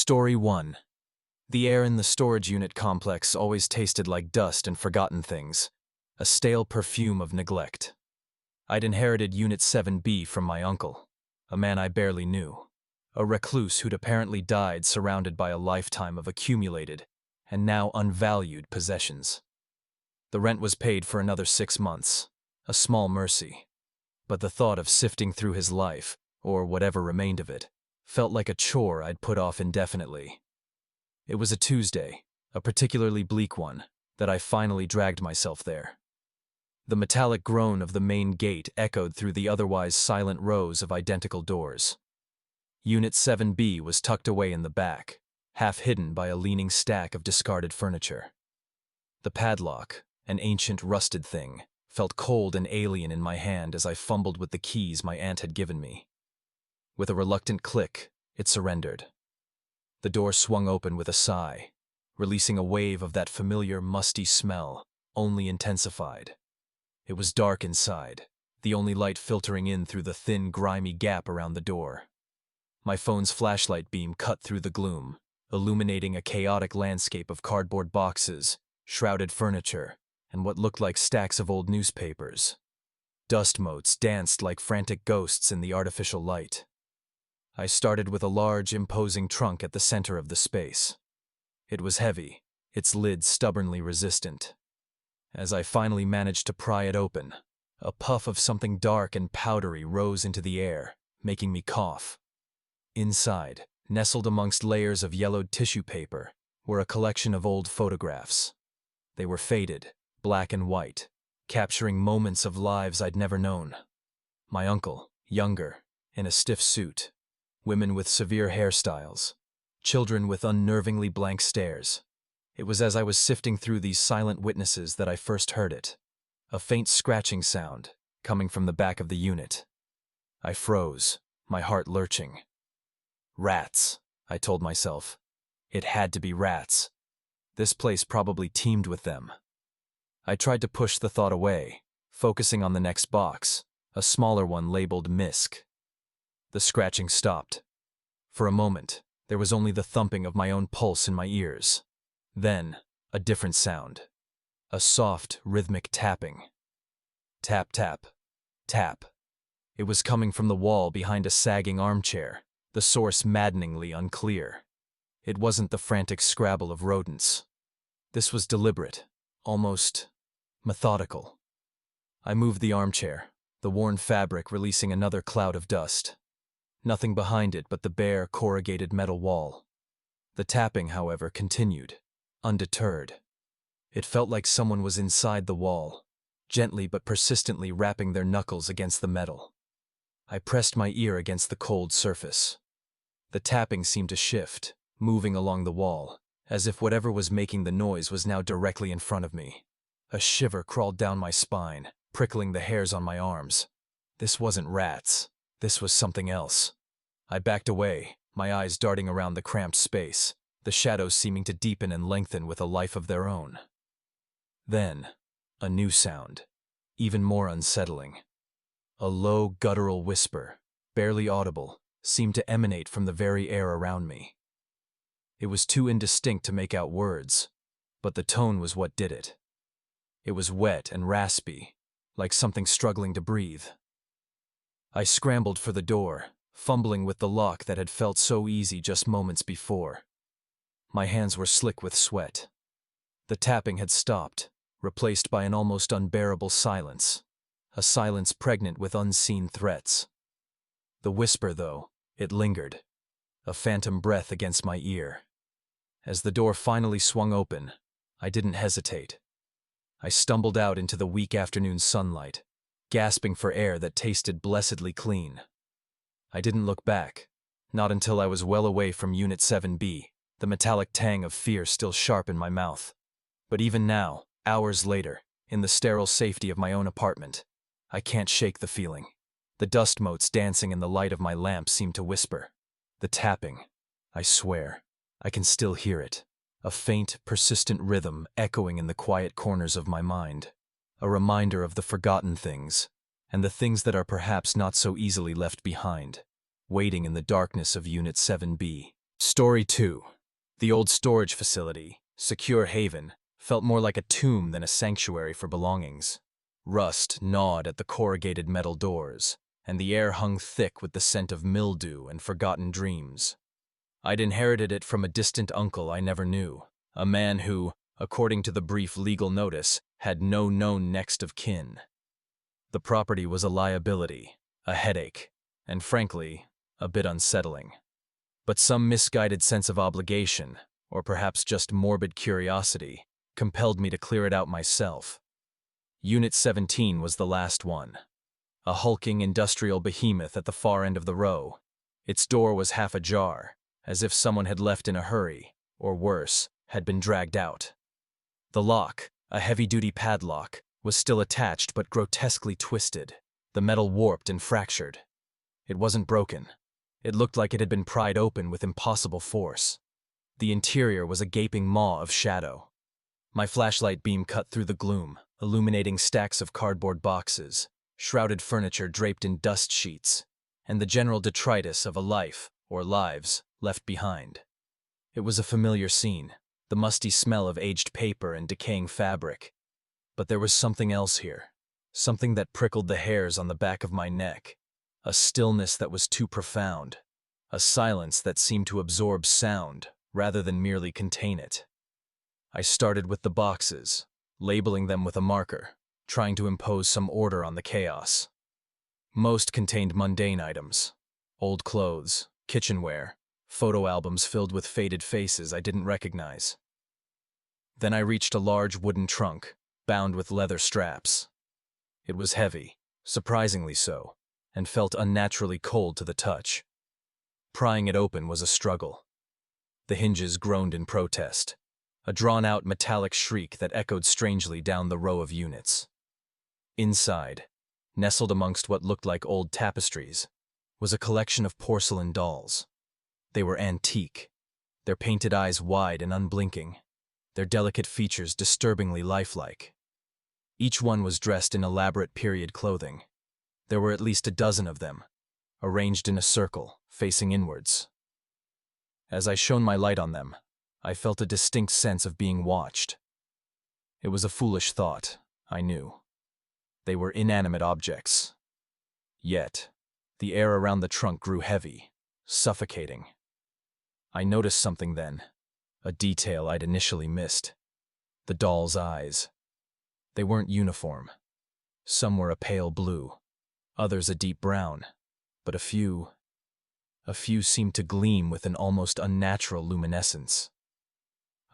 Story 1. The air in the storage unit complex always tasted like dust and forgotten things, a stale perfume of neglect. I'd inherited Unit 7B from my uncle, a man I barely knew, a recluse who'd apparently died surrounded by a lifetime of accumulated and now unvalued possessions. The rent was paid for another 6 months, a small mercy, but the thought of sifting through his life, or whatever remained of it, felt like a chore I'd put off indefinitely. It was a Tuesday, a particularly bleak one, that I finally dragged myself there. The metallic groan of the main gate echoed through the otherwise silent rows of identical doors. Unit 7B was tucked away in the back, half hidden by a leaning stack of discarded furniture. The padlock, an ancient rusted thing, felt cold and alien in my hand as I fumbled with the keys my aunt had given me. With a reluctant click, it surrendered. The door swung open with a sigh, releasing a wave of that familiar musty smell, only intensified. It was dark inside, the only light filtering in through the thin, grimy gap around the door. My phone's flashlight beam cut through the gloom, illuminating a chaotic landscape of cardboard boxes, shrouded furniture, and what looked like stacks of old newspapers. Dust motes danced like frantic ghosts in the artificial light. I started with a large, imposing trunk at the center of the space. It was heavy, its lid stubbornly resistant. As I finally managed to pry it open, a puff of something dark and powdery rose into the air, making me cough. Inside, nestled amongst layers of yellowed tissue paper, were a collection of old photographs. They were faded, black and white, capturing moments of lives I'd never known. My uncle, younger, in a stiff suit. Women with severe hairstyles. Children with unnervingly blank stares. It was as I was sifting through these silent witnesses that I first heard it. A faint scratching sound, coming from the back of the unit. I froze, my heart lurching. Rats, I told myself. It had to be rats. This place probably teemed with them. I tried to push the thought away, focusing on the next box, a smaller one labeled MISC. The scratching stopped. For a moment, there was only the thumping of my own pulse in my ears. Then, a different sound. A soft, rhythmic tapping. Tap, tap, tap. It was coming from the wall behind a sagging armchair, the source maddeningly unclear. It wasn't the frantic scrabble of rodents. This was deliberate, almost methodical. I moved the armchair, the worn fabric releasing another cloud of dust. Nothing behind it but the bare, corrugated metal wall. The tapping, however, continued, undeterred. It felt like someone was inside the wall, gently but persistently rapping their knuckles against the metal. I pressed my ear against the cold surface. The tapping seemed to shift, moving along the wall, as if whatever was making the noise was now directly in front of me. A shiver crawled down my spine, prickling the hairs on my arms. This wasn't rats. This was something else. I backed away, my eyes darting around the cramped space, the shadows seeming to deepen and lengthen with a life of their own. Then, a new sound, even more unsettling. A low, guttural whisper, barely audible, seemed to emanate from the very air around me. It was too indistinct to make out words, but the tone was what did it. It was wet and raspy, like something struggling to breathe. I scrambled for the door, fumbling with the lock that had felt so easy just moments before. My hands were slick with sweat. The tapping had stopped, replaced by an almost unbearable silence, a silence pregnant with unseen threats. The whisper, though, it lingered, a phantom breath against my ear. As the door finally swung open, I didn't hesitate. I stumbled out into the weak afternoon sunlight, gasping for air that tasted blessedly clean. I didn't look back, not until I was well away from Unit 7B, the metallic tang of fear still sharp in my mouth. But even now, hours later, in the sterile safety of my own apartment, I can't shake the feeling. The dust motes dancing in the light of my lamp seem to whisper. The tapping, I swear, I can still hear it, a faint, persistent rhythm echoing in the quiet corners of my mind. A reminder of the forgotten things, and the things that are perhaps not so easily left behind, waiting in the darkness of Unit 7B. Story 2. The old storage facility, Secure Haven, felt more like a tomb than a sanctuary for belongings. Rust gnawed at the corrugated metal doors, and the air hung thick with the scent of mildew and forgotten dreams. I'd inherited it from a distant uncle I never knew, a man who, according to the brief legal notice, had no known next of kin. The property was a liability, a headache, and frankly, a bit unsettling. But some misguided sense of obligation, or perhaps just morbid curiosity, compelled me to clear it out myself. Unit 17 was the last one. A hulking industrial behemoth at the far end of the row. Its door was half ajar, as if someone had left in a hurry, or worse, had been dragged out. The lock, a heavy-duty padlock, was still attached but grotesquely twisted, the metal warped and fractured. It wasn't broken. It looked like it had been pried open with impossible force. The interior was a gaping maw of shadow. My flashlight beam cut through the gloom, illuminating stacks of cardboard boxes, shrouded furniture draped in dust sheets, and the general detritus of a life, or lives, left behind. It was a familiar scene, the musty smell of aged paper and decaying fabric. But there was something else here, something that prickled the hairs on the back of my neck, a stillness that was too profound, a silence that seemed to absorb sound rather than merely contain it. I started with the boxes, labeling them with a marker, trying to impose some order on the chaos. Most contained mundane items, old clothes, kitchenware, photo albums filled with faded faces I didn't recognize. Then I reached a large wooden trunk, bound with leather straps. It was heavy, surprisingly so, and felt unnaturally cold to the touch. Prying it open was a struggle. The hinges groaned in protest, a drawn-out metallic shriek that echoed strangely down the row of units. Inside, nestled amongst what looked like old tapestries, was a collection of porcelain dolls. They were antique, their painted eyes wide and unblinking, their delicate features disturbingly lifelike. Each one was dressed in elaborate period clothing. There were at least a dozen of them, arranged in a circle, facing inwards. As I shone my light on them, I felt a distinct sense of being watched. It was a foolish thought, I knew. They were inanimate objects. Yet, the air around the trunk grew heavy, suffocating. I noticed something then, a detail I'd initially missed. The dolls' eyes. They weren't uniform. Some were a pale blue, others a deep brown, but a few seemed to gleam with an almost unnatural luminescence.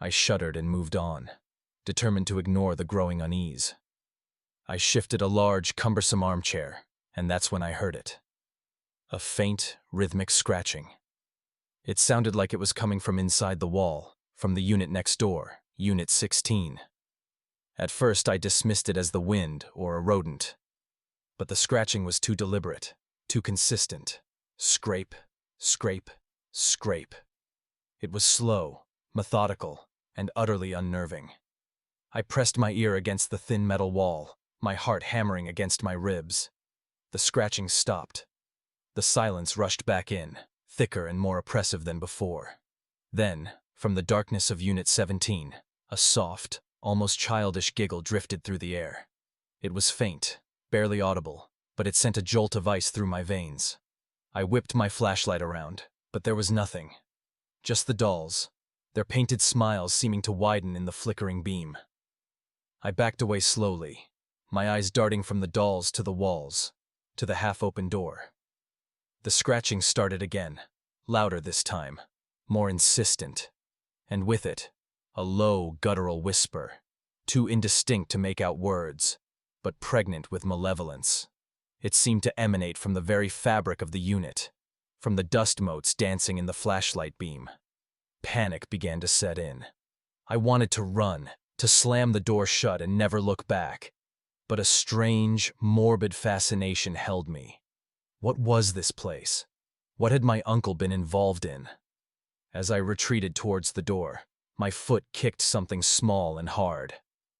I shuddered and moved on, determined to ignore the growing unease. I shifted a large, cumbersome armchair, and that's when I heard it. A faint, rhythmic scratching. It sounded like it was coming from inside the wall, from the unit next door, Unit 16. At first I dismissed it as the wind or a rodent. But the scratching was too deliberate, too consistent. Scrape, scrape, scrape. It was slow, methodical, and utterly unnerving. I pressed my ear against the thin metal wall, my heart hammering against my ribs. The scratching stopped. The silence rushed back in, thicker and more oppressive than before. Then, from the darkness of Unit 17, a soft, almost childish giggle drifted through the air. It was faint, barely audible, but it sent a jolt of ice through my veins. I whipped my flashlight around, but there was nothing. Just the dolls, their painted smiles seeming to widen in the flickering beam. I backed away slowly, my eyes darting from the dolls to the walls, to the half-open door. The scratching started again, louder this time, more insistent, and with it, a low, guttural whisper, too indistinct to make out words, but pregnant with malevolence. It seemed to emanate from the very fabric of the unit, from the dust motes dancing in the flashlight beam. Panic began to set in. I wanted to run, to slam the door shut and never look back. But a strange, morbid fascination held me. What was this place? What had my uncle been involved in? As I retreated towards the door, my foot kicked something small and hard.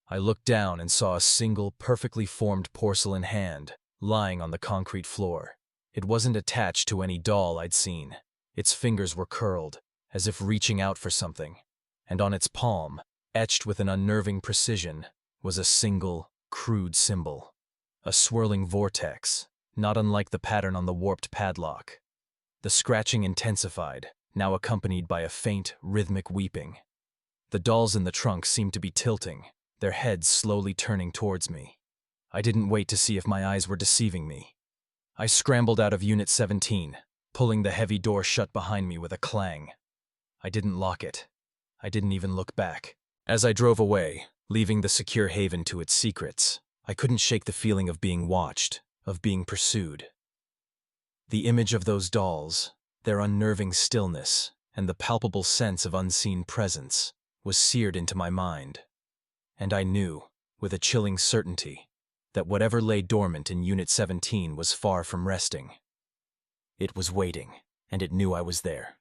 I looked down and saw a single, perfectly formed porcelain hand lying on the concrete floor. It wasn't attached to any doll I'd seen. Its fingers were curled, as if reaching out for something, and on its palm, etched with an unnerving precision, was a single, crude symbol. A swirling vortex, not unlike the pattern on the warped padlock. The scratching intensified, now accompanied by a faint, rhythmic weeping. The dolls in the trunk seemed to be tilting, their heads slowly turning towards me. I didn't wait to see if my eyes were deceiving me. I scrambled out of Unit 17, pulling the heavy door shut behind me with a clang. I didn't lock it. I didn't even look back. As I drove away, leaving the secure haven to its secrets, I couldn't shake the feeling of being watched, of being pursued. The image of those dolls, their unnerving stillness, and the palpable sense of unseen presence was seared into my mind. And I knew, with a chilling certainty, that whatever lay dormant in Unit 17 was far from resting. It was waiting, and it knew I was there.